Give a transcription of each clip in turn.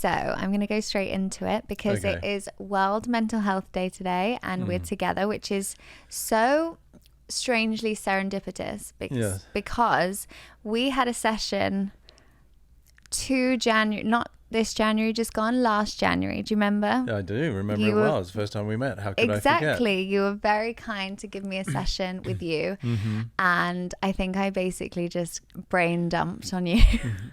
So I'm going to go straight into it because it is World Mental Health Day today, and we're together, which is so strangely serendipitous because we had a session 2 January, not this January just gone, last January. Do you remember? Yeah, I do remember. It was the first time we met. How could I forget? Exactly. You were very kind to give me a session with you. And I think I basically just brain dumped on you.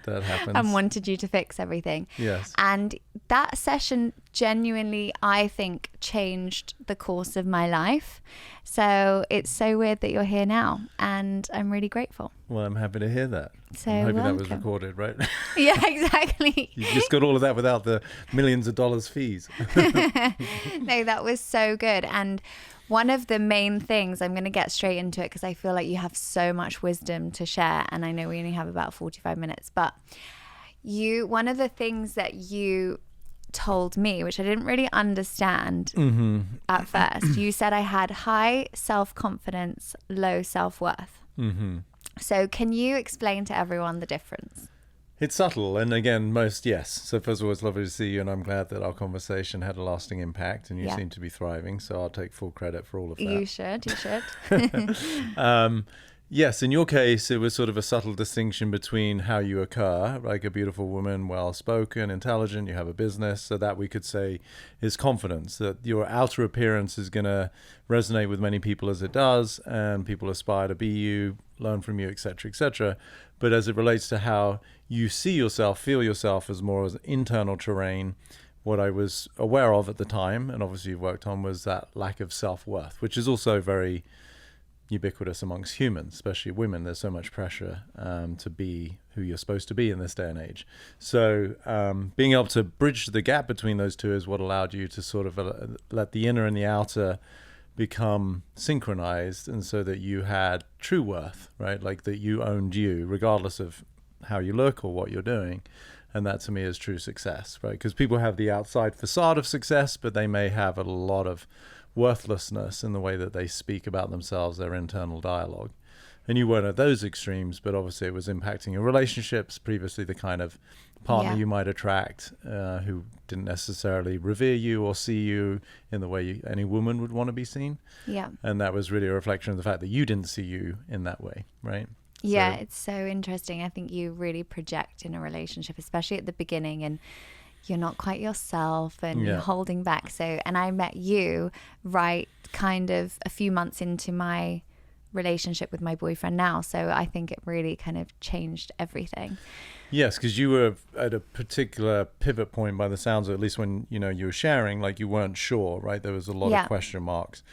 That happens. And wanted you to fix everything. Yes. And that session genuinely, I think, changed the course of my life. So it's so weird that you're here now, and I'm really grateful. Well, I'm happy to hear that. So I'm hoping welcome. that was recorded, right? Yeah, exactly. You just got all of that without the millions of dollars fees. No, that was so good. And one of the main things, I'm going to get straight into it because I feel like you have so much wisdom to share, and I know we only have about 45 minutes, but one of the things that you told me, which I didn't really understand at first, you said I had high self-confidence, low self-worth. So can you explain to everyone the difference? It's subtle, and again, yes. So first of all, it's lovely to see you, and I'm glad that our conversation had a lasting impact, and you seem to be thriving, so I'll take full credit for all of that. You should. Yes, in your case, it was sort of a subtle distinction between how you occur, like a beautiful woman, well-spoken, intelligent, you have a business, so that we could say is confidence, that your outer appearance is going to resonate with many people as it does, and people aspire to be you, learn from you, etc., etc. But as it relates to how you see yourself, feel yourself as more as internal terrain, what I was aware of at the time, and obviously you've worked on, was that lack of self-worth, which is also very ubiquitous amongst humans, especially women. There's so much pressure to be who you're supposed to be in this day and age. So being able to bridge the gap between those two is what allowed you to sort of let the inner and the outer become synchronized, and so that you had true worth, right? Like that you owned you, regardless of how you look or what you're doing. And that to me is true success, right? Because people have the outside facade of success, but they may have a lot of worthlessness in the way that they speak about themselves, their internal dialogue. And you weren't at those extremes, but obviously it was impacting your relationships, previously the kind of partner you might attract who didn't necessarily revere you or see you in the way any woman would want to be seen. Yeah. And that was really a reflection of the fact that you didn't see you in that way, right? Yeah, it's so interesting. I think you really project in a relationship, especially at the beginning, and you're not quite yourself and you're holding back. So, and I met you right kind of a few months into my relationship with my boyfriend now. So I think it really kind of changed everything. Yes, because you were at a particular pivot point by the sounds of, at least when, you were sharing, like you weren't sure, right? There was a lot of question marks.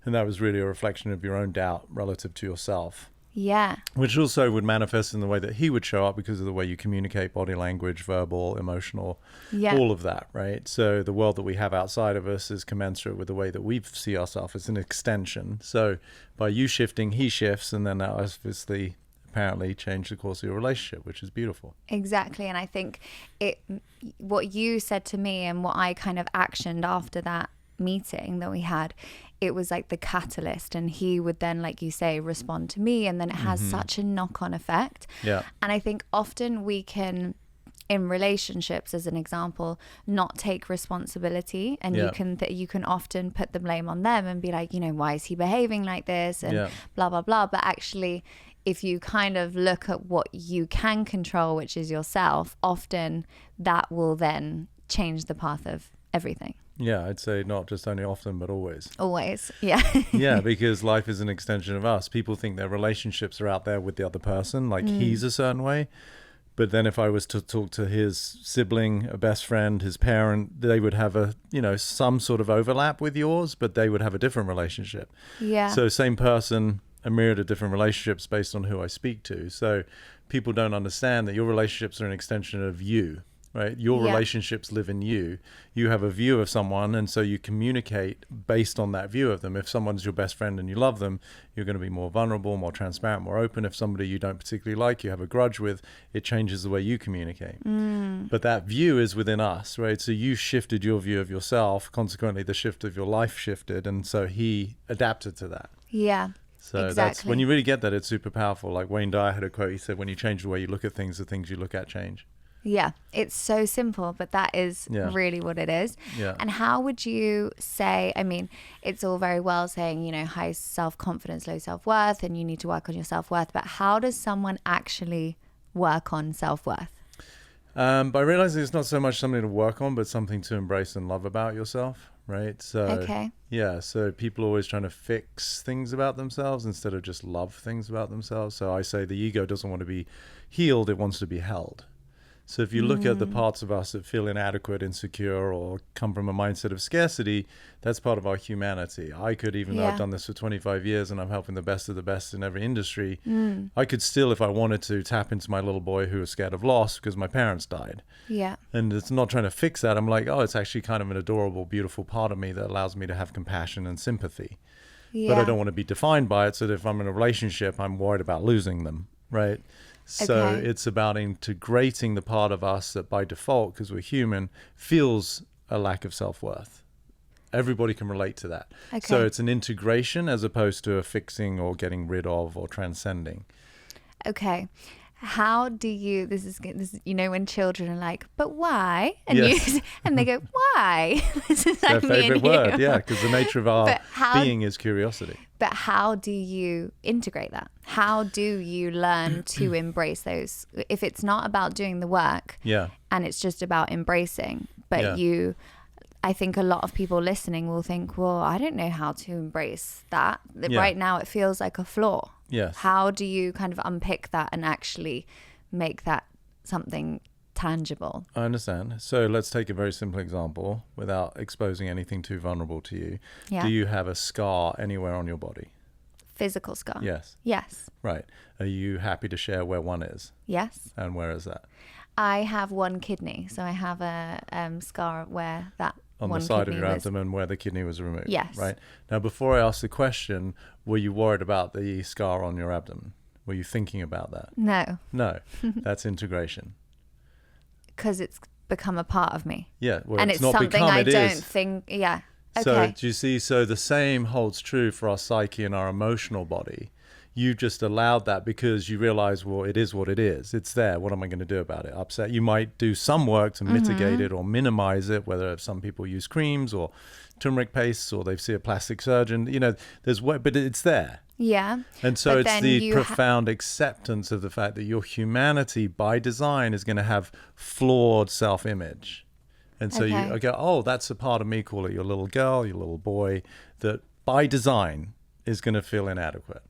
And that was really a reflection of your own doubt relative to yourself. Yeah. Which also would manifest in the way that he would show up because of the way you communicate, body language, verbal, emotional, all of that, right? So the world that we have outside of us is commensurate with the way that we see ourselves. It's an extension. So by you shifting, he shifts, and then that obviously apparently changed the course of your relationship, which is beautiful. Exactly. And I think what you said to me and what I kind of actioned after that meeting that we had, it was like the catalyst, and he would then, like you say, respond to me, and then it has such a knock-on effect. Yeah. And I think often we can, in relationships as an example, not take responsibility, and you can often put the blame on them and be like, why is he behaving like this, and blah blah blah. But actually, if you kind of look at what you can control, which is yourself, often that will then change the path of everything. Yeah, I'd say not just only often, but always. Always, yeah. Yeah, because life is an extension of us. People think their relationships are out there with the other person, like he's a certain way. But then if I was to talk to his sibling, a best friend, his parent, they would have some sort of overlap with yours, but they would have a different relationship. Yeah. So same person, a myriad of different relationships based on who I speak to. So people don't understand that your relationships are an extension of you. Right? Your relationships live in you. You have a view of someone, and so you communicate based on that view of them. If someone's your best friend and you love them, you're going to be more vulnerable, more transparent, more open. If somebody you don't particularly like, you have a grudge with, it changes the way you communicate. But that view is within us, right? So you shifted your view of yourself. Consequently, the shift of your life shifted, and so he adapted to that. Yeah. So that's when you really get that, it's super powerful. Like Wayne Dyer had a quote, he said, when you change the way you look at things, the things you look at change. Yeah, it's so simple, but that is really what it is. Yeah. And how would you say, I mean, it's all very well saying, you know, high self-confidence, low self-worth, and you need to work on your self-worth, but how does someone actually work on self-worth? By realizing it's not so much something to work on, but something to embrace and love about yourself, right? So, Okay. yeah, so people are always trying to fix things about themselves instead of just love things about themselves. So I say the ego doesn't want to be healed, it wants to be held. So if you look at the parts of us that feel inadequate, insecure, or come from a mindset of scarcity, that's part of our humanity. I could, even though I've done this for 25 years and I'm helping the best of the best in every industry, I could still, if I wanted to, tap into my little boy who was scared of loss because my parents died. Yeah. And it's not trying to fix that. I'm like, oh, it's actually kind of an adorable, beautiful part of me that allows me to have compassion and sympathy. Yeah. But I don't want to be defined by it. So that if I'm in a relationship, I'm worried about losing them, right? So it's about integrating the part of us that by default, because we're human, feels a lack of self-worth. Everybody can relate to that. Okay. So it's an integration as opposed to a fixing or getting rid of or transcending. Okay. How do you, this is, you know, when children are like, but why? And and they go, why? This is Their like me favorite and you. word, yeah, because the nature of our being is curiosity. But how do you integrate that? How do you learn to embrace those? If it's not about doing the work and it's just about embracing, but I think a lot of people listening will think, well, I don't know how to embrace that. Right now it feels like a flaw. Yes. How do you kind of unpick that and actually make that something tangible? I understand. So let's take a very simple example without exposing anything too vulnerable to you. Yeah. Do you have a scar anywhere on your body? Physical scar? Yes. Yes. Right. Are you happy to share where one is? Yes. And where is that? I have one kidney, so I have a scar where that on the side of your abdomen where the kidney was removed. Yes. Right. Now, before I ask the question, were you worried about the scar on your abdomen? Were you thinking about that? No. No. That's integration. Because it's become a part of me. Yeah. Well, and it's not something become, I it don't is. think. Yeah. Okay. So do you see? So the same holds true for our psyche and our emotional body. You just allowed that because you realize, well, it is what it is. It's there. What am I going to do about it? Upset. You might do some work to mitigate it or minimize it, whether some people use creams or turmeric pastes or they see a plastic surgeon. You know, there's work, but it's there. Yeah. And so it's the profound acceptance of the fact that your humanity by design is going to have flawed self-image. And so you go, oh, that's a part of me, call it your little girl, your little boy, that by design is going to feel inadequate.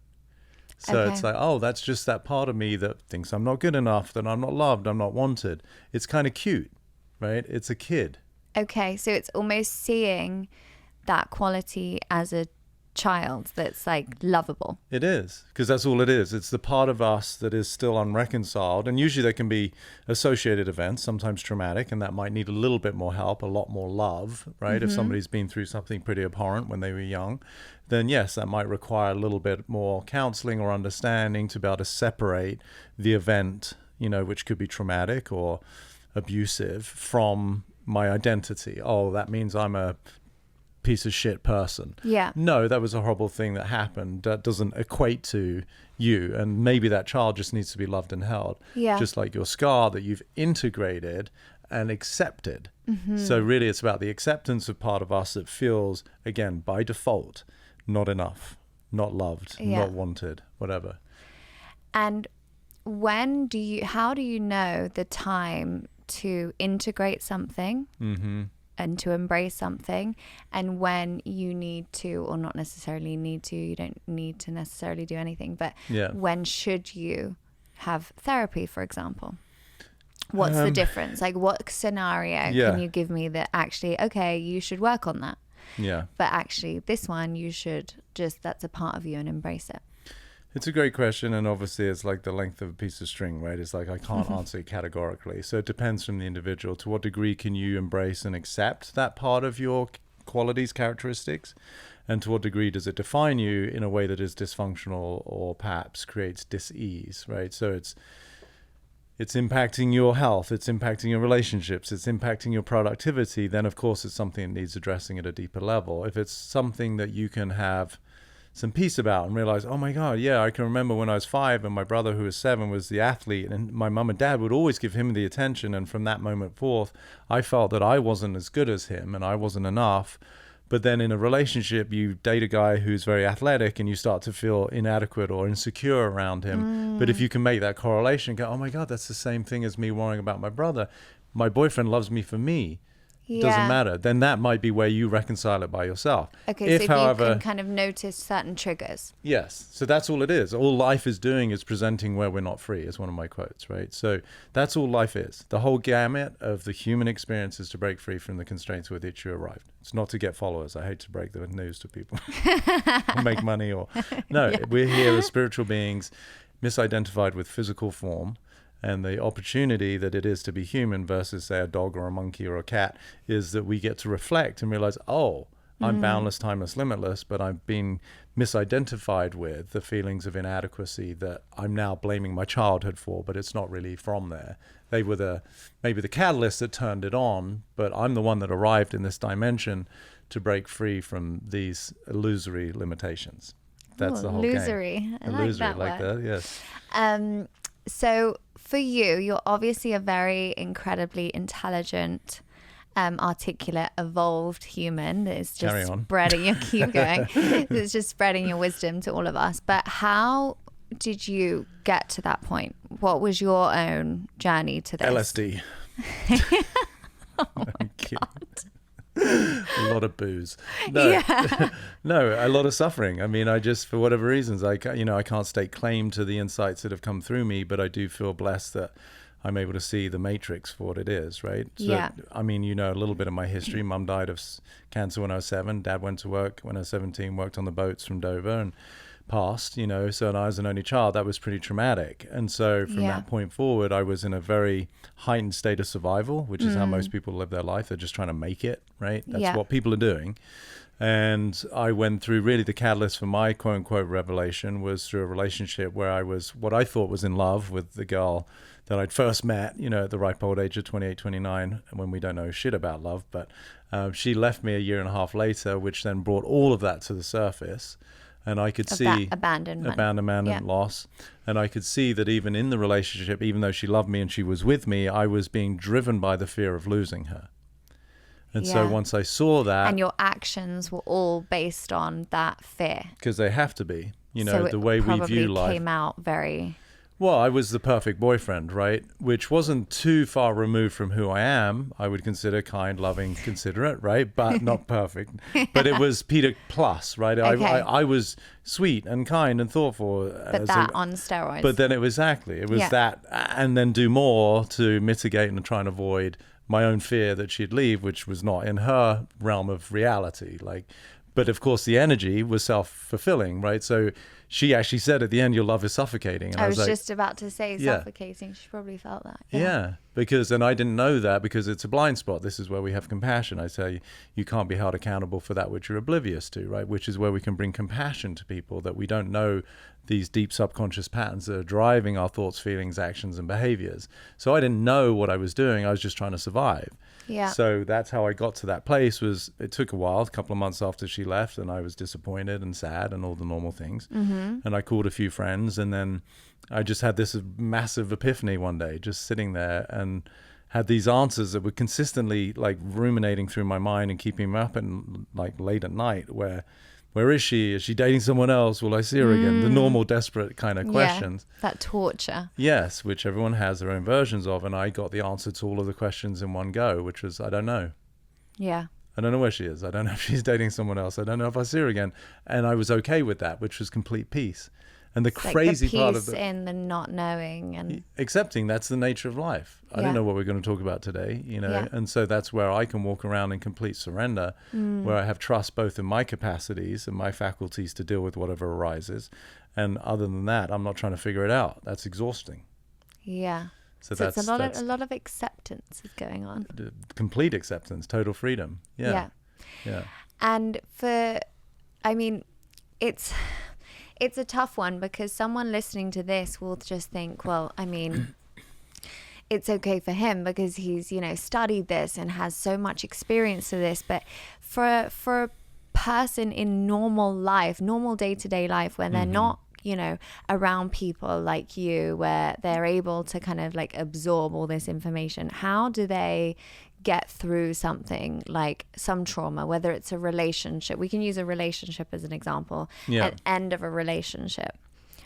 So it's like, oh, that's just that part of me that thinks I'm not good enough, that I'm not loved, I'm not wanted. It's kind of cute, right? It's a kid. Okay, so it's almost seeing that quality as a child that's like lovable. It is, because that's all it is. It's the part of us that is still unreconciled. And usually there can be associated events, sometimes traumatic, and that might need a little bit more help, a lot more love, right? If somebody's been through something pretty abhorrent when they were young, then yes, that might require a little bit more counseling or understanding to be able to separate the event, you know, which could be traumatic or abusive, from my identity. Oh, that means I'm a piece of shit person. Yeah. No, that was a horrible thing that happened. That doesn't equate to you. And maybe that child just needs to be loved and held. Yeah. Just like your scar that you've integrated and accepted. So really it's about the acceptance of part of us that feels, again, by default, not enough, not loved, not wanted, whatever. And how do you know the time to integrate something and to embrace something, and when you need to, or not necessarily need to, you don't need to necessarily do anything, but when should you have therapy, for example? What's the difference? Like, what scenario can you give me that actually, okay, you should work on that? Yeah. But actually, this one, you should just, that's a part of you, and embrace it. It's a great question, and obviously it's like the length of a piece of string, right? It's like I can't answer it categorically. So it depends from the individual. To what degree can you embrace and accept that part of your qualities, characteristics? And to what degree does it define you in a way that is dysfunctional or perhaps creates dis-ease, right? So it's impacting your health, it's impacting your relationships, it's impacting your productivity, then of course it's something that needs addressing at a deeper level. If it's something that you can have some peace about, and realize, oh my God, yeah, I can remember when I was 5 and my brother who was 7 was the athlete, and my mum and dad would always give him the attention. And from that moment forth, I felt that I wasn't as good as him and I wasn't enough. But then in a relationship, you date a guy who's very athletic and you start to feel inadequate or insecure around him. But if you can make that correlation, go, oh my God, that's the same thing as me worrying about my brother. My boyfriend loves me for me. It doesn't matter. Then that might be where you reconcile it by yourself. Okay, if, so however, you can kind of notice certain triggers. Yes. So that's all it is. All life is doing is presenting where we're not free, is one of my quotes, right? So that's all life is. The whole gamut of the human experience is to break free from the constraints with which you arrived. It's not to get followers. I hate to break the news to people. Or make money or... No, we're here as spiritual beings, misidentified with physical form. And the opportunity that it is to be human versus, say, a dog or a monkey or a cat is that we get to reflect and realize, oh, I'm boundless, timeless, limitless, but I've been misidentified with the feelings of inadequacy that I'm now blaming my childhood for, but it's not really from there. They were maybe the catalyst that turned it on, but I'm the one that arrived in this dimension to break free from these illusory limitations. That's the whole illusory. game. Illusory. Like that, yes. So for you, you're obviously a very incredibly intelligent, articulate, evolved human that is just spreading your keep going. It's just spreading your wisdom to all of us. But how did you get to that point? What was your own journey to this? LSD. Oh my God. A lot of booze. No, no, a lot of suffering. I mean, I just, for whatever reasons, I can't stake claim to the insights that have come through me, but I do feel blessed that I'm able to see the matrix for what it is, right? So, I mean, you know, a little bit of my history. Mum died of cancer when I was 7. Dad went to work when I was 17, worked on the boats from Dover and passed, you know, so and I was an only child. That was pretty traumatic. And so from that point forward, I was in a very heightened state of survival, which is how most people live their life. They're just trying to make it, right? That's what people are doing. And I went through, really the catalyst for my quote unquote revelation was through a relationship where I was what I thought was in love with the girl that I'd first met, you know, at the ripe old age of 28, 29, when we don't know shit about love. But she left me a year and a half later, which then brought all of that to the surface. And I could see abandonment, loss. And I could see that even in the relationship, even though she loved me and she was with me, I was being driven by the fear of losing her. And so once I saw that... And your actions were all based on that fear. Because they have to be. You know, the way we view life. Came out very... Well, I was the perfect boyfriend, right? Which wasn't too far removed from who I am. I would consider kind, loving, considerate, right? But not perfect. But it was Peter plus, right? Okay. I was sweet and kind and thoughtful. But that on steroids. But then it was that, and then do more to mitigate and try and avoid my own fear that she'd leave, which was not in her realm of reality. But of course, the energy was self-fulfilling, right? So she actually said at the end, your love is suffocating. And I was just about to say suffocating. She probably felt that. And I didn't know that because it's a blind spot. This is where we have compassion. I say you can't be held accountable for that which you're oblivious to, right? Which is where we can bring compassion to people, that we don't know these deep subconscious patterns that are driving our thoughts, feelings, actions, and behaviors. So I didn't know what I was doing. I was just trying to survive. Yeah. So that's how I got to that place. It took a while, a couple of months after she left, and I was disappointed and sad and all the normal things. Mm-hmm. And I called a few friends, and then I just had this massive epiphany one day, just sitting there, and had these answers that were consistently ruminating through my mind and keeping me up and late at night. Where is she? Is she dating someone else? Will I see her again? The normal, desperate kind of questions. That torture. Yes, which everyone has their own versions of. And I got the answer to all of the questions in one go, which was, I don't know. Yeah. I don't know where she is. I don't know if she's dating someone else. I don't know if I see her again. And I was okay with that, which was complete peace. And the crazy part of the in the not knowing and accepting that's the nature of life. I don't know what we're going to talk about today, you know. And so that's where I can walk around in complete surrender, where I have trust both in my capacities and my faculties to deal with whatever arises. And other than that, I'm not trying to figure it out. That's exhausting. Yeah. So that's a lot of acceptance is going on. Complete acceptance, total freedom. Yeah. And it's a tough one because someone listening to this will just think, well, I mean, it's okay for him because he's, you know, studied this and has so much experience to this. But for a person in normal life, normal day-to-day life, when they're not, you know, around people like you, where they're able to kind of like absorb all this information, how do they get through something like some trauma, whether it's a relationship? We can use a relationship as an example. An end of a relationship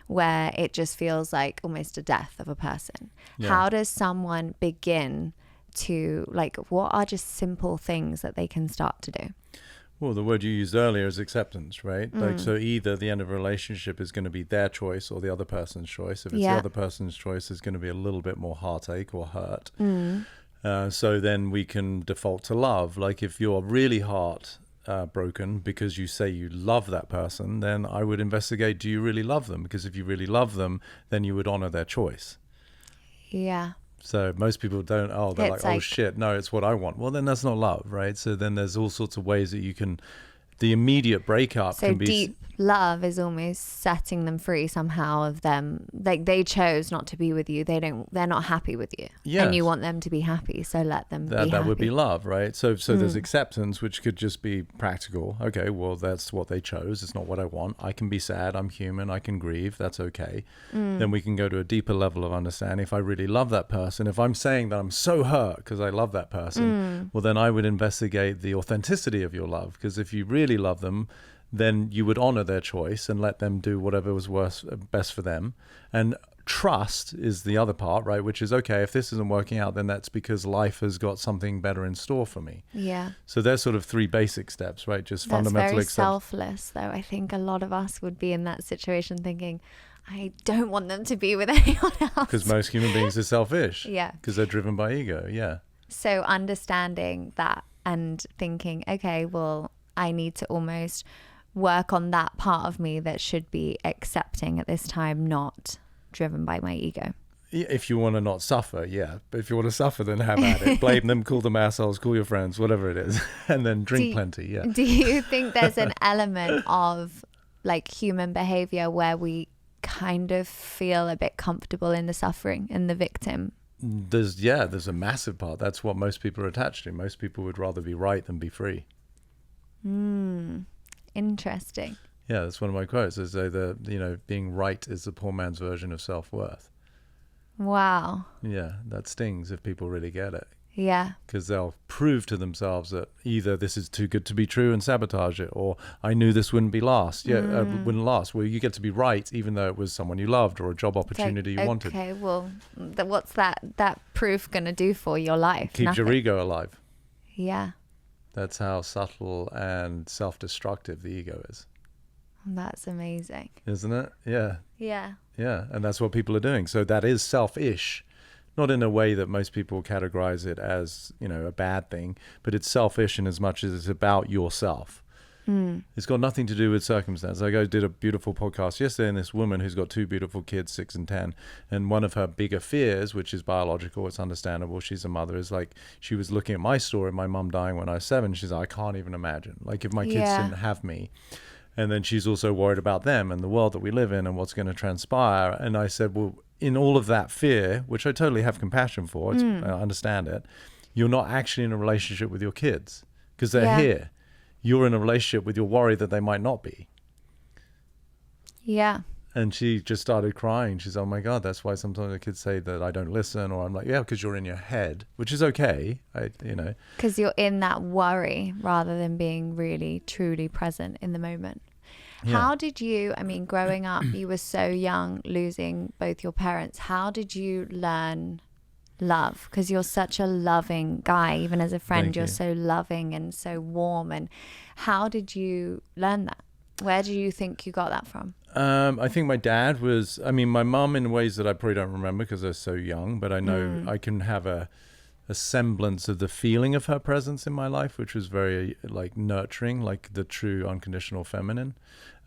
where it just feels like almost a death of a person. How does someone begin to, like, what are just simple things that they can start to do? Well, the word you used earlier is acceptance, right? Like, so either the end of a relationship is going to be their choice or the other person's choice. If it's the other person's choice, it's going to be a little bit more heartache or hurt. So then we can default to love. Like, if you're really broken because you say you love that person, then I would investigate, do you really love them? Because if you really love them, then you would honor their choice. Yeah. So most people don't, they're like, oh shit, no, it's what I want. Well, then that's not love, right? So then there's all sorts of ways that you can, the immediate breakup can be... deep love is almost setting them free somehow of them. Like, they chose not to be with you. They're not happy with you. Yes. And you want them to be happy, so let them be happy. That would be love, right? So there's acceptance, which could just be practical. Okay, well, that's what they chose. It's not what I want. I can be sad. I'm human. I can grieve. That's okay. Then we can go to a deeper level of understanding. If I really love that person, if I'm saying that I'm so hurt because I love that person, well, then I would investigate the authenticity of your love. Because if you really love them, then you would honor their choice and let them do whatever was best for them. And trust is the other part, right? Which is, okay, if this isn't working out, then that's because life has got something better in store for me. Yeah. So there's sort of 3 basic steps, right? Just that's fundamental very selfless, though. I think a lot of us would be in that situation thinking, I don't want them to be with anyone else. Because most human beings are selfish. Yeah. Because they're driven by ego. Yeah. So understanding that and thinking, okay, well, I need to almost work on that part of me that should be accepting at this time, not driven by my ego. If you want to not suffer, yeah. But if you want to suffer, then have at it. Blame them, call them assholes, call your friends, whatever it is. And then drink plenty, yeah. Do you think there's an element of like human behavior where we kind of feel a bit comfortable in the suffering and the victim? There's a massive part. That's what most people are attached to. Most people would rather be right than be free. Interesting. Yeah, that's one of my quotes. Is being right is the poor man's version of self-worth. Wow. Yeah, that stings if people really get it. Yeah. Because they'll prove to themselves that either this is too good to be true and sabotage it, or I knew this wouldn't last. Wouldn't last. Well, you get to be right, even though it was someone you loved or a job opportunity you wanted. Okay, well, what's that proof going to do for your life? Keeps your ego alive. Yeah. That's how subtle and self-destructive the ego is. That's amazing. Isn't it? Yeah. Yeah. Yeah. And that's what people are doing. So that is selfish, not in a way that most people categorize it as, a bad thing, but it's selfish in as much as it's about yourself. It's got nothing to do with circumstance. I did a beautiful podcast yesterday, and this woman who's got 2 beautiful kids, 6 and 10, and one of her bigger fears, which is biological, it's understandable, she's a mother, is like, she was looking at my story, my mum dying when I was 7, she's like, I can't even imagine, like, if my kids didn't have me. And then she's also worried about them and the world that we live in and what's going to transpire. And I said, well, in all of that fear, which I totally have compassion for, I understand it, you're not actually in a relationship with your kids because they're here. You're in a relationship with your worry that they might not be. Yeah. And she just started crying. She's, oh my God, that's why sometimes the kids say that I don't listen, or I'm like, yeah, because you're in your head, which is okay. Because you're in that worry rather than being really, truly present in the moment. Yeah. How did you, growing up, you were so young, losing both your parents. How did you learn love? Because you're such a loving guy. Even as a friend, you're so loving and so warm. And how did you learn that? Where do you think you got that from? I think my dad was, my mum in ways that I probably don't remember because they're so young, but I know I can have a semblance of the feeling of her presence in my life, which was very nurturing, like the true unconditional feminine.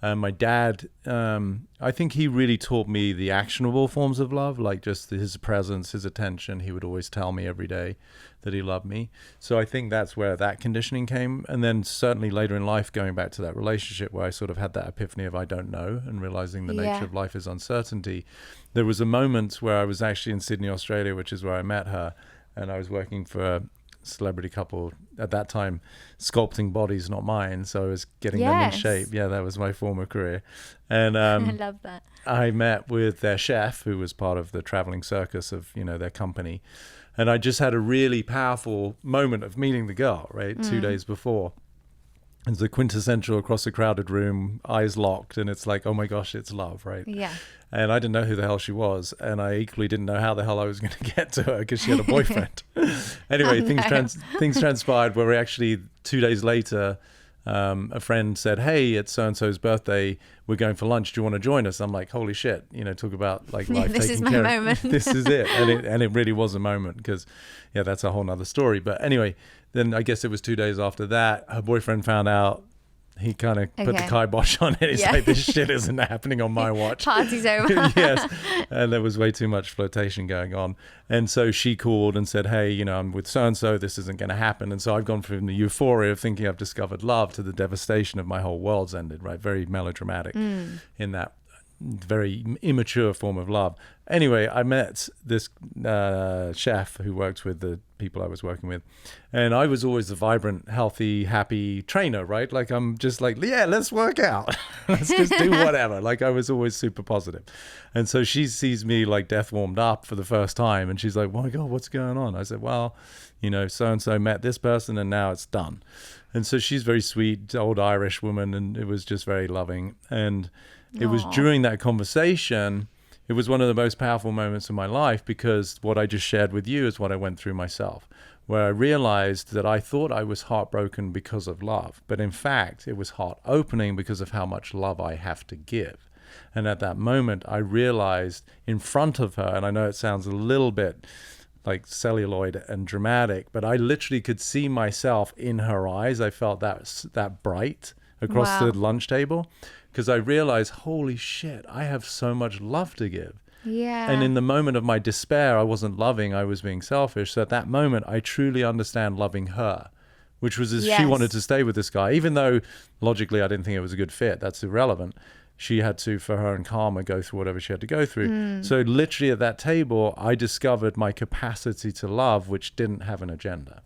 My dad, I think he really taught me the actionable forms of love, like just his presence, his attention. He would always tell me every day that he loved me. So I think that's where that conditioning came. And then certainly later in life, going back to that relationship where I sort of had that epiphany of I don't know, and realizing the nature of life is uncertainty. There was a moment where I was actually in Sydney, Australia, which is where I met her. And I was working for celebrity couple at that time, sculpting bodies, not mine. So I was getting them in shape. Yeah, that was my former career. And I love that. I met with their chef, who was part of the traveling circus of, their company. And I just had a really powerful moment of meeting the girl, right? 2 days before. It's the quintessential across a crowded room, eyes locked, and it's like, oh my gosh, it's love, right? Yeah. And I didn't know who the hell she was, and I equally didn't know how the hell I was going to get to her because she had a boyfriend. Anyway, things transpired where we actually 2 days later, a friend said, hey, it's so-and-so's birthday. We're going for lunch. Do you want to join us? I'm like, holy shit, talk about like life this taking is my care moment. This is it. And it really was a moment because, that's a whole nother story. But anyway, then I guess it was 2 days after that, her boyfriend found out. He kind of put the kibosh on it. He's like, this shit isn't happening on my watch. Party's over. Yes. And there was way too much flirtation going on. And so she called and said, hey, I'm with so-and-so. This isn't going to happen. And so I've gone from the euphoria of thinking I've discovered love to the devastation of my whole world's ended, right? Very melodramatic in that very immature form of love. Anyway, I met this chef who worked with the people I was working with, and I was always the vibrant, healthy, happy trainer, right? Like I'm just like, yeah, let's work out. Let's just do whatever. Like I was always super positive. And so she sees me like death warmed up for the first time, and she's like, oh my God, what's going on? I said, well, so-and-so met this person and now it's done. And so she's very sweet, old Irish woman, and it was just very loving. And it was during that conversation, it was one of the most powerful moments of my life, because what I just shared with you is what I went through myself, where I realized that I thought I was heartbroken because of love. But in fact, it was heart opening because of how much love I have to give. And at that moment, I realized in front of her, and I know it sounds a little bit like celluloid and dramatic, but I literally could see myself in her eyes. I felt that bright across the lunch table, because I realized, holy shit, I have so much love to give. Yeah. And in the moment of my despair, I wasn't loving, I was being selfish. So at that moment, I truly understand loving her, which was as she wanted to stay with this guy, even though logically I didn't think it was a good fit. That's irrelevant. She had to, for her and karma, go through whatever she had to go through. So literally at that table, I discovered my capacity to love, which didn't have an agenda.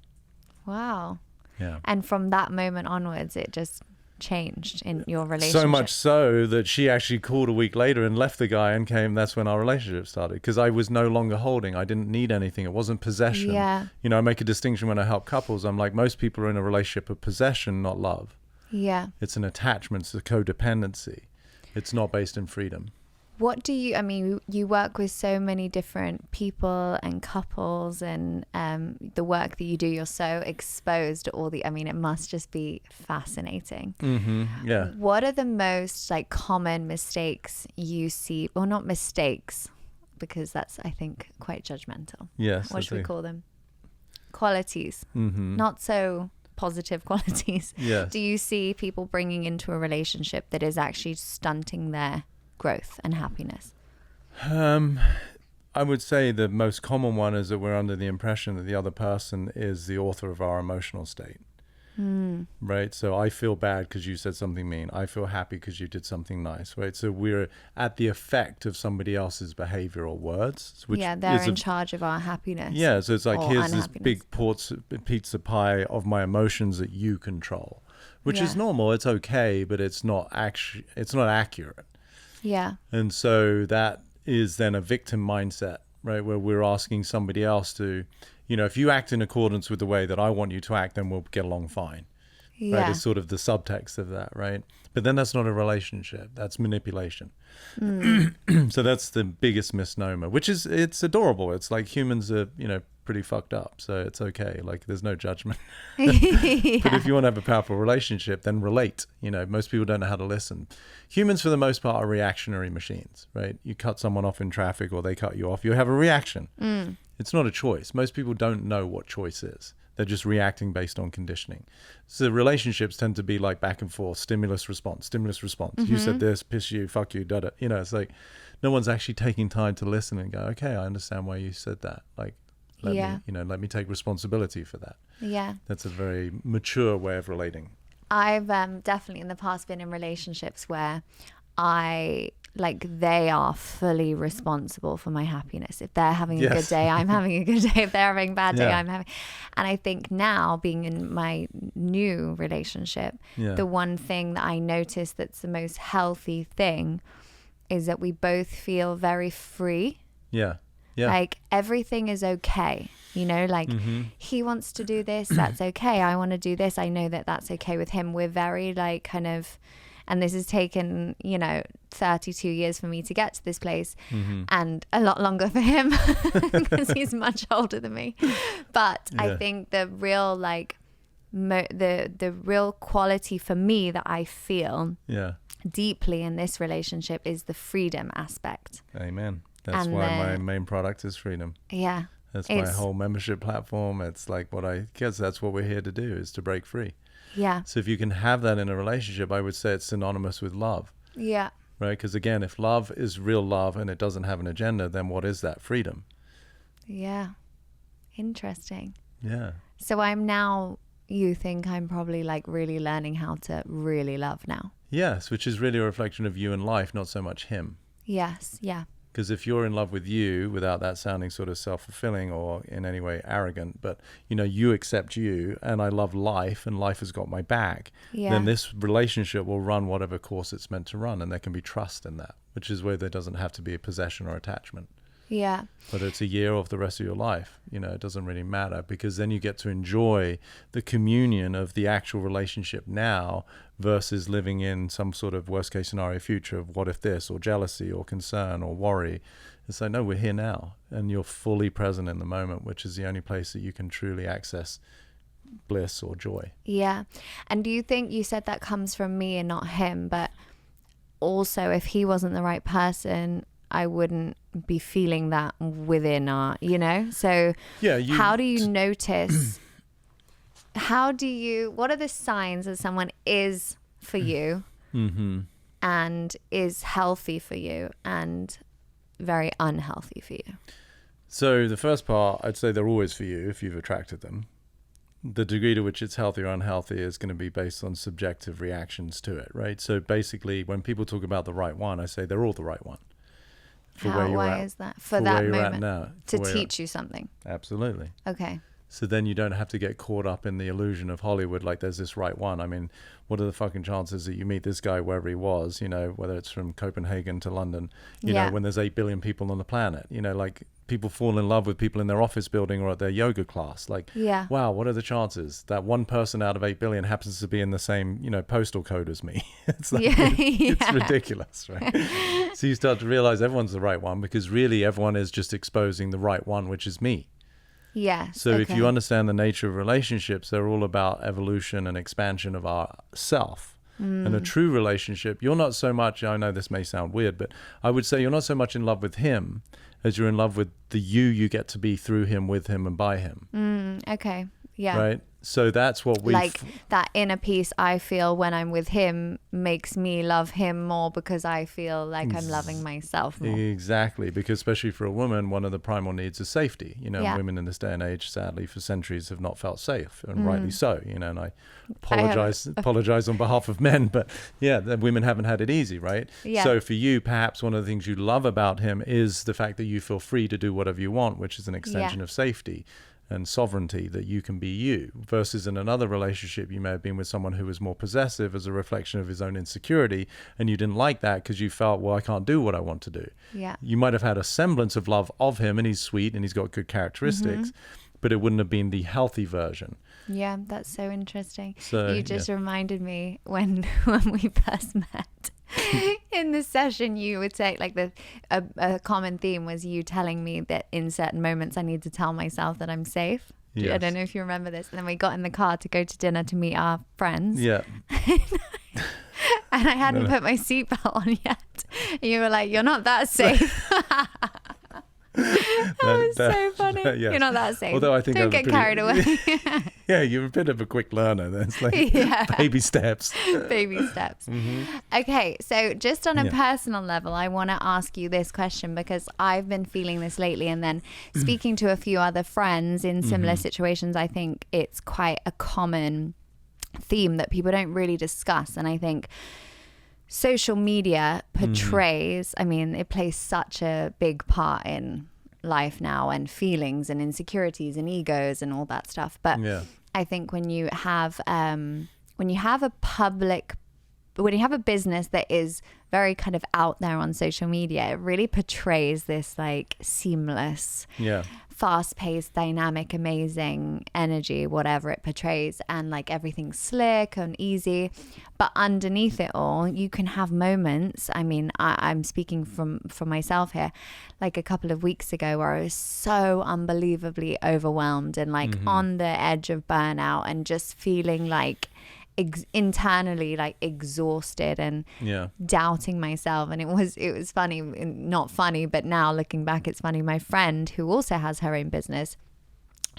Wow. Yeah. And from that moment onwards, it just changed in your relationship. So much so that she actually called a week later and left the guy and came. That's when our relationship started, because I was no longer holding. I didn't need anything. It wasn't possession. Yeah. I make a distinction when I help couples. I'm like, most people are in a relationship of possession, not love. Yeah. It's an attachment. It's a codependency. It's not based in freedom. What do you, you work with so many different people and couples, and the work that you do, you're so exposed to all it must just be fascinating. Yeah. What are the most common mistakes you see, or not mistakes, because that's, I think, quite judgmental. Yes. What should we call them? Qualities. Not so positive qualities. Yes. Do you see people bringing into a relationship that is actually stunting their growth and happiness? I would say the most common one is that we're under the impression that the other person is the author of our emotional state. Right? So I feel bad because you said something mean. I feel happy because you did something nice, right? So we're at the effect of somebody else's behavior or words. Which they're in charge of our happiness. Yeah, so it's like, here's this big pizza pie of my emotions that you control, which is normal. It's okay, but it's not accurate. Yeah. And so that is then a victim mindset, right? Where we're asking somebody else to, if you act in accordance with the way that I want you to act, then we'll get along fine. Yeah. Right? It's sort of the subtext of that, right? But then that's not a relationship. That's manipulation. So that's the biggest misnomer, it's adorable. It's like humans are, pretty fucked up. So it's okay. Like there's no judgment. But if you want to have a powerful relationship, then relate. Most people don't know how to listen. Humans, for the most part, are reactionary machines, right? You cut someone off in traffic or they cut you off, you have a reaction. It's not a choice. Most people don't know what choice is. They're just reacting based on conditioning. So relationships tend to be like back and forth, stimulus response. You said this, piss you, fuck you, da da. It's like no one's actually taking time to listen and go, okay, I understand why you said that. Like, let me take responsibility for that. Yeah. That's a very mature way of relating. I've definitely in the past been in relationships where I like they are fully responsible for my happiness. If they're having a good Yes. day, I'm having a good day. If they're having a bad day, Yeah. I'm having. And I think now, being in my new relationship, Yeah. the one thing that I notice that's the most healthy thing is that we both feel very free. Yeah. Yeah. Like everything is okay, you know, like he wants to do this, that's okay. I want to do this. I know that that's okay with him. We're very like kind of, and this has taken, you know, 32 years for me to get to this place, and a lot longer for him because he's much older than me. But I think the real like the real quality for me that I feel deeply in this relationship is the freedom aspect. Amen. That's And why my main product is freedom. Yeah. That's my whole membership platform. It's like what I guess that's what we're here to do, is to break free. Yeah. So if you can have that in a relationship, I would say it's synonymous with love. Yeah. Right? Because again, if love is real love and it doesn't have an agenda, then what is that? Freedom. Yeah. Interesting. Yeah. So I'm now, you think I'm probably like really learning how to really love now. Yes, which is really a reflection of you and life, not so much him. Yes. Yeah. Because if you're in love with you, without that sounding sort of self-fulfilling or in any way arrogant, but you know, you accept you and I love life and life has got my back, then this relationship will run whatever course it's meant to run, and there can be trust in that, which is where there doesn't have to be a possession or attachment. Yeah. Whether it's a year or the rest of your life, you know, it doesn't really matter, because then you get to enjoy the communion of the actual relationship now versus living in some sort of worst case scenario future of what if this, or jealousy or concern or worry. It's like, no, we're here now, and you're fully present in the moment, which is the only place that you can truly access bliss or joy. Yeah. And do you think, you said that comes from me and not him, but also if he wasn't the right person, I wouldn't be feeling that within our, you know? So how do you notice, what are the signs that someone is for you and is healthy for you and very unhealthy for you? So the first part, I'd say they're always for you if you've attracted them. The degree to which it's healthy or unhealthy is going to be based on subjective reactions to it, right? So basically, when people talk about the right one, I say they're all the right one. Why is that? For that moment, to teach you something. Absolutely. Okay. So then you don't have to get caught up in the illusion of Hollywood, like there's this right one. I mean, what are the fucking chances that you meet this guy wherever he was, you know, whether it's from Copenhagen to London, you know, when there's 8 billion people on the planet, you know, like people fall in love with people in their office building or at their yoga class. Like, wow, what are the chances that one person out of 8 billion happens to be in the same, you know, postal code as me? It's like, it's ridiculous, right? So you start to realize everyone's the right one, because really everyone is just exposing the right one, which is me. Yes. So if you understand the nature of relationships, they're all about evolution and expansion of our self. And a true relationship, you're not so much, I know this may sound weird, but I would say you're not so much in love with him as you're in love with the you get to be through him, with him, and by him. Okay. Yeah. Right? So that's what we like that inner peace I feel when I'm with him makes me love him more, because I feel like I'm loving myself more. Exactly, because especially for a woman, one of the primal needs is safety. You know, women in this day and age, sadly, for centuries have not felt safe, and rightly so. You know, and I apologize on behalf of men, but the women haven't had it easy, right? Yeah. So for you, perhaps one of the things you love about him is the fact that you feel free to do whatever you want, which is an extension of safety and sovereignty, that you can be you, versus in another relationship you may have been with someone who was more possessive as a reflection of his own insecurity, and you didn't like that because you felt, well, I can't do what I want to do. You might have had a semblance of love of him, and he's sweet and he's got good characteristics, but it wouldn't have been the healthy version. Yeah, that's so interesting. So you just reminded me when we first met. In the session, you would say, like, a common theme was you telling me that in certain moments I need to tell myself that I'm safe. Yes. I don't know if you remember this. And then we got in the car to go to dinner to meet our friends. Yeah. And I hadn't put my seatbelt on yet. And you were like, you're not that safe. That was so funny. Yes. You're not that safe. Although I think don't get carried away. Yeah, you're a bit of a quick learner. That's like baby steps. Baby steps. Okay, so just on a personal level, I want to ask you this question, because I've been feeling this lately, and then speaking to a few other friends in similar situations, I think it's quite a common theme that people don't really discuss. And I think social media portrays, I mean, it plays such a big part in life now, and feelings and insecurities and egos and all that stuff. But I think when you have a business that is very kind of out there on social media, it really portrays this like seamless, fast-paced, dynamic, amazing energy, whatever it portrays, and like everything's slick and easy. But underneath it all, you can have moments. I mean, I'm speaking from myself here, like a couple of weeks ago where I was so unbelievably overwhelmed and like on the edge of burnout, and just feeling like internally like exhausted and doubting myself. And it was funny, not funny, but now looking back it's funny. My friend, who also has her own business,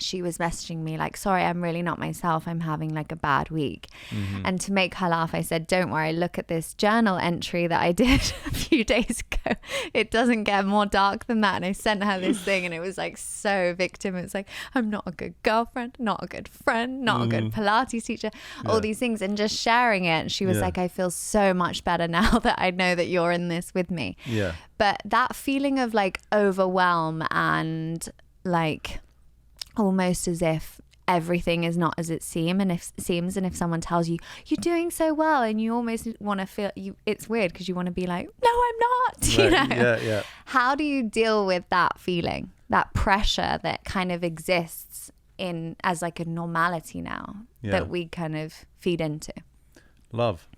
she was messaging me like, sorry, I'm really not myself, I'm having like a bad week. And to make her laugh, I said, don't worry, look at this journal entry that I did a few days ago. It doesn't get more dark than that. And I sent her this thing, and it was like so victim. It's like, I'm not a good girlfriend, not a good friend, not a good Pilates teacher, all these things, and just sharing it. And she was like, I feel so much better now that I know that you're in this with me. But that feeling of like overwhelm and like almost as if everything is not as it seems, and if someone tells you you're doing so well, and you almost want to feel it's weird because you want to be like, no, I'm not. You know? How do you deal with that feeling, that pressure that kind of exists in as like a normality now that we kind of feed into? Love.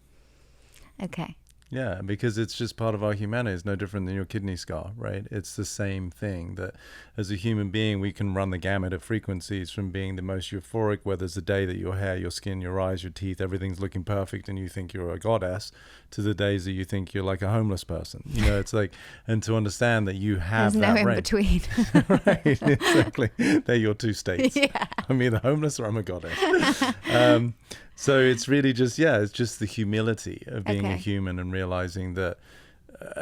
Okay. Yeah, because it's just part of our humanity. It's no different than your kidney scar, right? It's the same thing, that as a human being, we can run the gamut of frequencies from being the most euphoric, where there's a day that your hair, your skin, your eyes, your teeth, everything's looking perfect and you think you're a goddess, to the days that you think you're like a homeless person. You know, it's like, and to understand that you have there's that no in between. Right, exactly. They're your two states. I'm either homeless or I'm a goddess. So it's really just, it's just the humility of being a human, and realizing that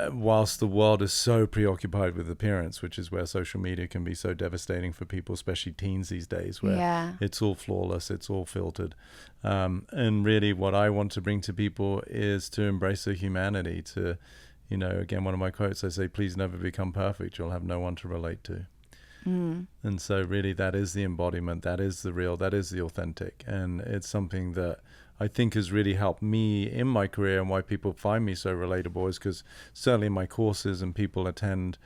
whilst the world is so preoccupied with appearance, which is where social media can be so devastating for people, especially teens these days, where it's all flawless, it's all filtered. And really what I want to bring to people is to embrace their humanity, to, you know, again, one of my quotes, I say, please never become perfect. You'll have no one to relate to. And so really that is the embodiment, that is the real, that is the authentic. And it's something that I think has really helped me in my career, and why people find me so relatable is because certainly in my courses, and people attend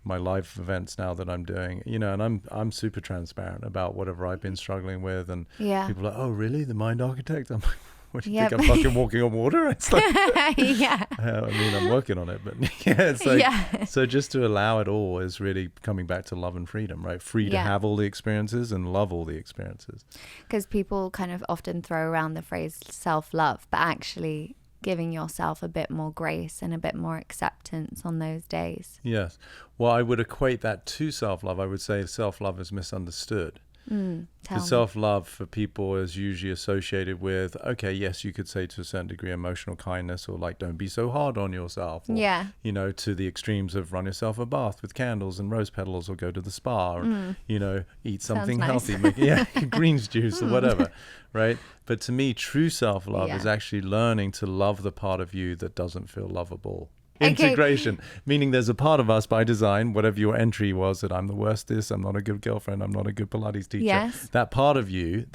my live events now that I'm doing, you know, and I'm super transparent about whatever I've been struggling with. And people are like, oh really, the mind architect? I'm like, what do you think, I'm fucking walking on water? It's like, I mean, I'm working on it, but it's like, so just to allow it all is really coming back to love and freedom, right? Free to have all the experiences and love all the experiences. Because people kind of often throw around the phrase self-love, but actually giving yourself a bit more grace and a bit more acceptance on those days. Yes. Well, I would equate that to self-love. I would say self-love is misunderstood. Self-love for people is usually associated with, okay, yes, you could say to a certain degree emotional kindness, or like, don't be so hard on yourself, or, you know, to the extremes of run yourself a bath with candles and rose petals, or go to the spa, or, you know, eat something healthy, make greens juice or whatever, right? But to me, true self-love is actually learning to love the part of you that doesn't feel lovable. Integration, meaning there's a part of us by design, whatever your entry was, that I'm the worst this, I'm not a good girlfriend, I'm not a good Pilates teacher. That part of you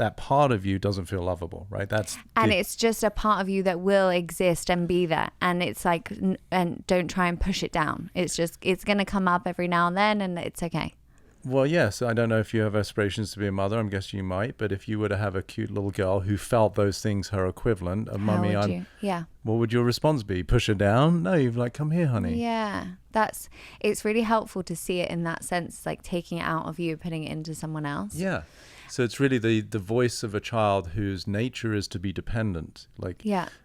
doesn't feel lovable, right? It's just a part of you that will exist and be there. And it's like, and don't try and push it down. It's going to come up every now and then, and it's okay. Well, yes, I don't know if you have aspirations to be a mother. I'm guessing you might. But if you were to have a cute little girl who felt those things, her equivalent of mummy, what would your response be? Push her down? No, you're like, come here, honey. Yeah, it's really helpful to see it in that sense, like taking it out of you, putting it into someone else. Yeah. So it's really the voice of a child whose nature is to be dependent.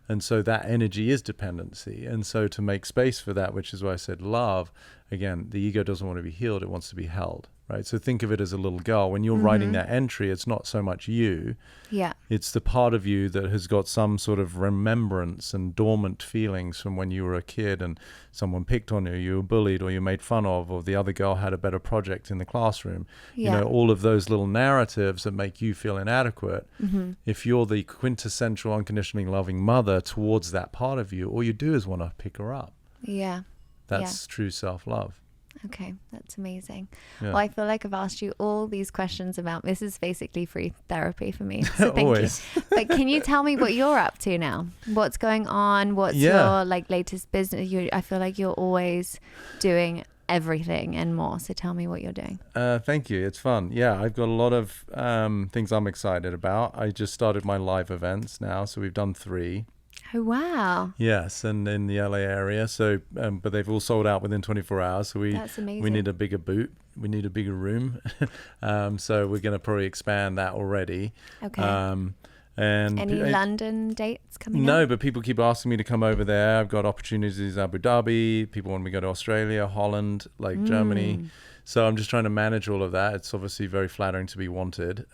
And so that energy is dependency. And so to make space for that, which is why I said love, again, the ego doesn't want to be healed, it wants to be held. right? So think of it as a little girl. When you're writing that entry, it's not so much you. Yeah. It's the part of you that has got some sort of remembrance and dormant feelings from when you were a kid and someone picked on you, you were bullied, or you made fun of, or the other girl had a better project in the classroom. Yeah. You know, all of those little narratives that make you feel inadequate. If you're the quintessential unconditionally loving mother towards that part of you, all you do is want to pick her up. Yeah. That's true self-love. Okay, that's amazing. Yeah. Well, I feel like I've asked you all these questions about, this is basically free therapy for me. So thank Always. you. But can you tell me what you're up to now? What's going on? What's your like latest business? I feel like you're always doing everything and more. So tell me what you're doing. Thank you. It's fun. Yeah, I've got a lot of things I'm excited about. I just started my live events now, so we've done 3. Oh, wow. Yes, and in the LA area. So, but they've all sold out within 24 hours. So That's amazing. we need a bigger booth. We need a bigger room. So we're going to probably expand that already. Okay. And any London dates coming up? No, but people keep asking me to come over there. I've got opportunities in Abu Dhabi. People want me to go to Australia, Holland, like Germany. So I'm just trying to manage all of that. It's obviously very flattering to be wanted.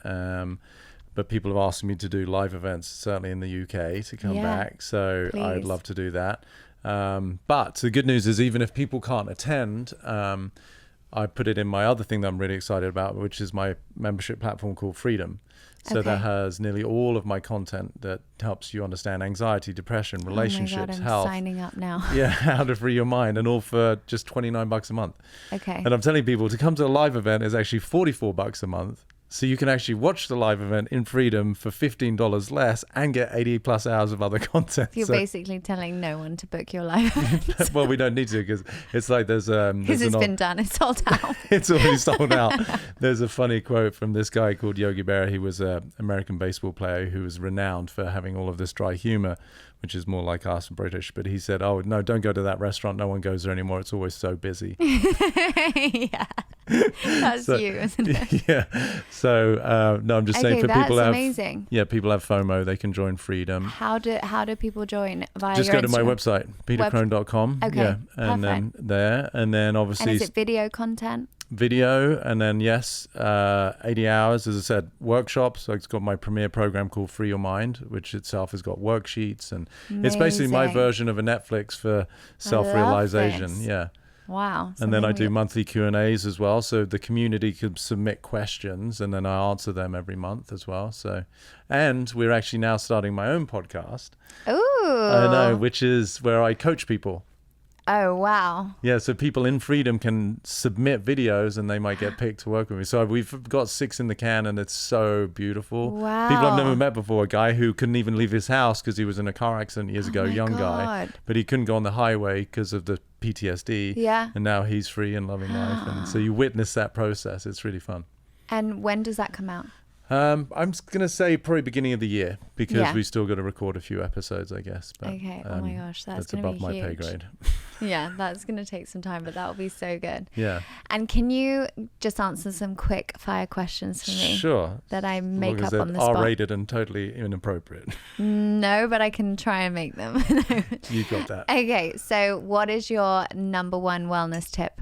But people have asked me to do live events, certainly in the UK, to come back. So please. I'd love to do that. But the good news is, even if people can't attend, I put it in my other thing that I'm really excited about, which is my membership platform called Freedom. So that has nearly all of my content that helps you understand anxiety, depression, relationships, oh my God, I'm health. signing up now. Yeah, how to free your mind, and all for just $29 a month. Okay. And I'm telling people to come to a live event is actually $44 a month. So you can actually watch the live event in Freedom for $15 less and get 80 plus hours of other content. You're basically telling no one to book your live event. Well, we don't need to, because it's like there's because it's been done. It's sold out. It's already sold out. There's a funny quote from this guy called Yogi Berra. He was an American baseball player who was renowned for having all of this dry humor, which is more like us British. But he said, "Oh no, don't go to that restaurant. No one goes there anymore. It's always so busy." Yeah, that's you, isn't it? Yeah. So no, I'm just saying, for people that's have amazing. Yeah, people have FOMO. They can join Freedom. How do people join? Via Just your go to my Instagram? website, petercrone.com. Okay, Yeah, and then there, and then obviously. And is it video content? Video, and then 80 hours, as I said, workshops. So it's got my premier program called Free Your Mind, which itself has got worksheets, and it's basically my Amazing. version of a Netflix for self-realization. this. Yeah. Wow. And then I do monthly Q&As as well, so the community can submit questions, and then I answer them every month as well. So, and we're actually now starting my own podcast. Ooh. I know, which is where I coach people. Oh, wow. Yeah, so people in Freedom can submit videos, and they might get picked to work with me. So we've got 6 in the can, and it's so beautiful. Wow. People I've never met before. A guy who couldn't even leave his house because he was in a car accident years ago, my young guy. God. But he couldn't go on the highway because of the PTSD. Yeah. And now he's free and loving life. And so you witness that process. It's really fun. And when does that come out? I'm going to say probably beginning of the year, because Yeah. we still got to record a few episodes, I guess. But, Okay. Oh my gosh, that's going above to be my huge. pay grade. Yeah, that's going to take some time, but that'll be so good. Yeah. And can you just answer some quick fire questions for me? Sure. That I make as up long on as the they're spot? R-rated and totally inappropriate. No, but I can try and make them. You got that. Okay, so what is your number one wellness tip?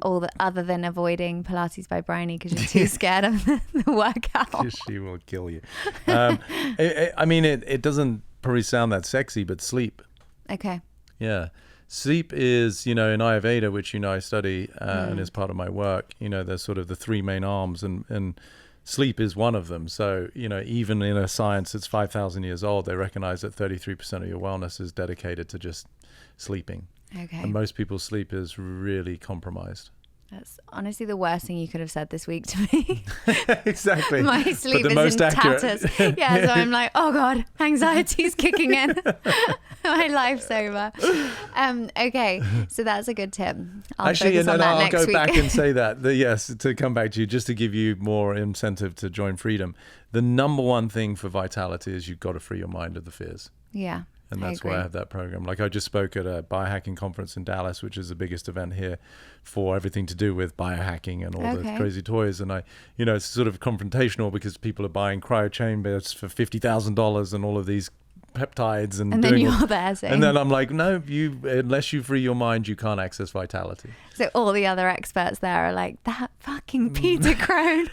Other than avoiding Pilates by Bryony because you're too scared of the workout. She will kill you. It doesn't probably sound that sexy, but sleep. Okay. Yeah. Sleep is, in Ayurveda, which, I study and is part of my work, there's sort of the 3 main arms, and sleep is one of them. So, even in a science that's 5,000 years old, they recognize that 33% of your wellness is dedicated to just sleeping. Okay. And most people's sleep is really compromised. That's honestly the worst thing you could have said this week to me. Exactly. My sleep But the is most in accurate. tatters. Yeah, so I'm like, oh God, anxiety's kicking in. My life's over. Okay, so that's a good tip. I'll focus on that I'll next go week. back and say that. Yes, to come back to you, just to give you more incentive to join Freedom. The number one thing for vitality is you've got to free your mind of the fears. Yeah. And that's why I have that program. Like, I just spoke at a biohacking conference in Dallas, which is the biggest event here for everything to do with biohacking and all the crazy toys. And it's sort of confrontational because people are buying cryo chambers for $50,000 and all of these peptides and And then doing you're there saying, and then I'm like, no, unless you free your mind, you can't access vitality. so all the other experts there are like, that fucking Peter Crone,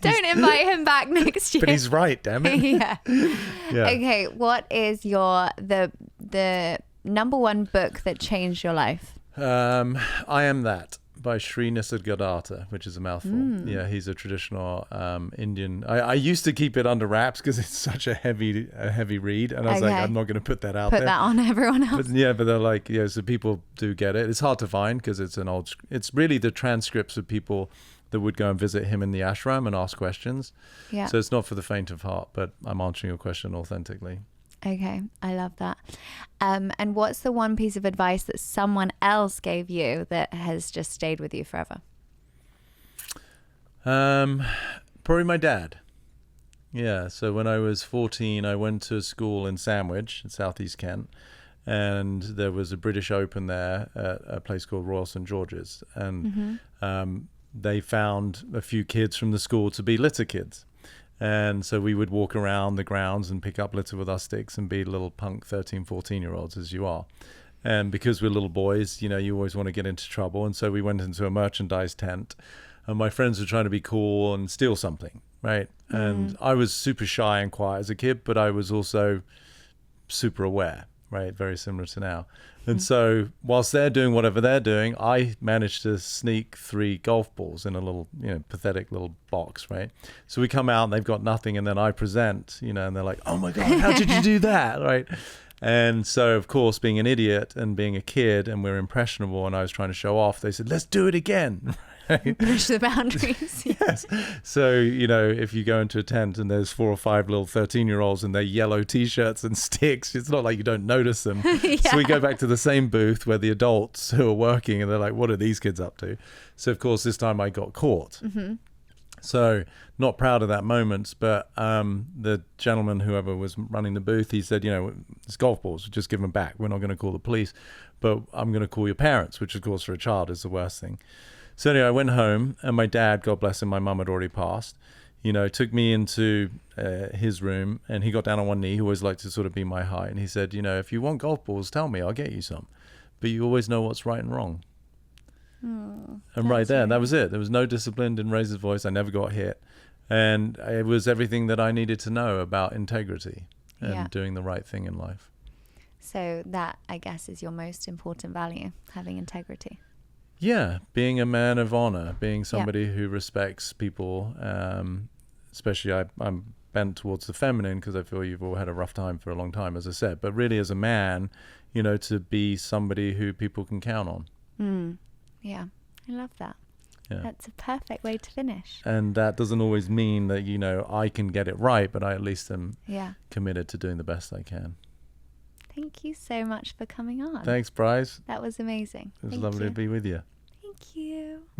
don't invite him back next year. But he's right, damn it. Yeah. Yeah. Okay, what is the number one book that changed your life? I Am That by Sri Nisargadatta, which is a mouthful. Yeah, he's a traditional Indian. I used to keep it under wraps because it's such a heavy read, and I was like, I'm not going to put that out there. Put that on everyone else. But they're like, so people do get it. It's hard to find because it's really the transcripts of people that would go and visit him in the ashram and ask questions. Yeah. So it's not for the faint of heart, but I'm answering your question authentically. Okay, I love that. And what's the one piece of advice that someone else gave you that has just stayed with you forever? Probably my dad. Yeah, so when I was 14, I went to school in Sandwich, in southeast Kent, and there was a British Open there at a place called Royal St George's, and they found a few kids from the school to be litter kids. And so we would walk around the grounds and pick up litter with our sticks and be little punk 13, 14-year-olds as you are. And because we're little boys, you always want to get into trouble. And so we went into a merchandise tent, and my friends were trying to be cool and steal something, right? And I was super shy and quiet as a kid, but I was also super aware, right? Very similar to now. And so whilst they're doing whatever they're doing, I managed to sneak 3 golf balls in a little, pathetic little box, right? So we come out and they've got nothing, and then I present, and they're like, oh my God, how did you do that, right? And so, of course, being an idiot and being a kid, and we're impressionable, and I was trying to show off, they said, let's do it again. Push the boundaries. Yes. So, if you go into a tent and there's 4 or 5 little 13-year-olds in their yellow T-shirts and sticks, it's not like you don't notice them. Yeah. So we go back to the same booth where the adults who are working, and they're like, what are these kids up to? So, of course, this time I got caught. So not proud of that moment, but the gentleman, whoever was running the booth, he said, it's golf balls, just give them back. We're not going to call the police, but I'm going to call your parents, which, of course, for a child is the worst thing. So anyway, I went home, and my dad, God bless him, my mum had already passed, took me into his room, and he got down on one knee. He always liked to sort of be my height. And he said, if you want golf balls, tell me, I'll get you some. But you always know what's right and wrong. And right there, that was it. There was no discipline, didn't raise his voice. I never got hit. And it was everything that I needed to know about integrity and doing the right thing in life. So that, I guess, is your most important value, having integrity. Yeah, being a man of honor, being somebody who respects people, especially I'm bent towards the feminine because I feel you've all had a rough time for a long time, as I said, but really as a man, to be somebody who people can count on. Yeah, I love that. Yeah. That's a perfect way to finish. And that doesn't always mean that, I can get it right, but I at least am committed to doing the best I can. Thank you so much for coming on. Thanks, Bryce. That was amazing. It was lovely to be with you.